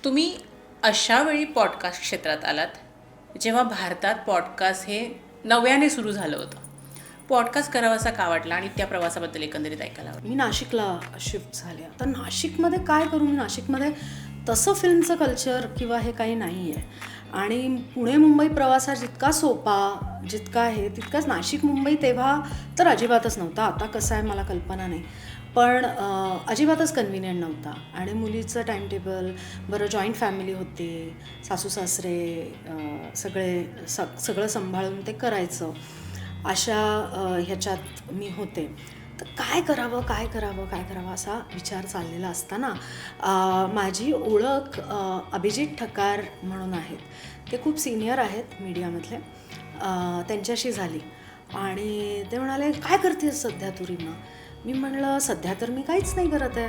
तुम्ही अशा वेळी पॉडकास्ट क्षेत्रात आलात जेव्हा भारतात पॉडकास्ट हे नव्याने सुरू झालं होतं. पॉडकास्ट करावासा का वाटला आणि त्या प्रवासाबद्दल एकंदरीत ऐकायला आवडलं. मी नाशिकला शिफ्ट झाले. तर नाशिकमध्ये काय करू मी? नाशिकमध्ये तसं फिल्मचं कल्चर किंवा हे काही नाही आहे. आणि पुणे मुंबई प्रवास जितका सोपा जितका आहे तितकाच नाशिक मुंबई तेव्हा तर अजिबातच नव्हता. आता कसं आहे मला कल्पना नाही, पण अजिबातच कन्व्हिनियंट नव्हता. आणि मुलीचं टाईमटेबल बरं, जॉईंट फॅमिली होती, सासू सासरे सगळं सांभाळून ते करायचं. अशा ह्याच्यात मी होते. तर काय करावं असा विचार चाललेला असताना माझी ओळख अभिजित ठकार म्हणून आहेत. ते खूप सिनियर आहेत मीडियामधले. त्यांच्याशी झाली आणि ते म्हणाले, काय करतेस सध्या तू रीमा? मी म्हणलं, सध्या तर मी काहीच नाही करत आहे,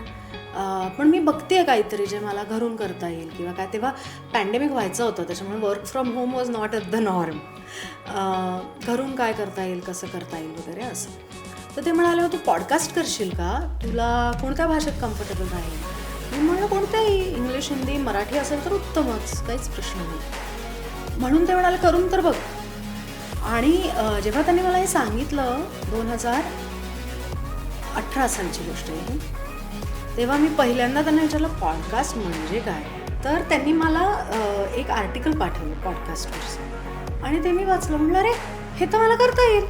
पण मी बघते आहे काहीतरी जे मला घरून करता येईल किंवा काय. तेव्हा पॅन्डेमिक व्हायचं होतं, त्याच्यामुळे work from home was not at the norm. घरून काय करता येईल, कसं करता येईल वगैरे असं. तर ते म्हणाले, तू पॉडकास्ट करशील का? तुला कोणत्या भाषेत कम्फर्टेबल राहील? मी म्हणलं, कोणत्याही, इंग्लिश, हिंदी, मराठी असेल तर उत्तमच, काहीच प्रश्न नाही. म्हणून ते म्हणाले, करून तर बघ. आणि जेव्हा त्यांनी मला हे सांगितलं, 2018 सालची गोष्ट आहे, तेव्हा मी पहिल्यांदा त्यांना विचारलं, पॉडकास्ट म्हणजे काय? तर त्यांनी मला एक आर्टिकल पाठवलं पॉडकास्टवरचं आणि ते मी वाचलं. म्हणलं, अरे हे तर मला करता येईल.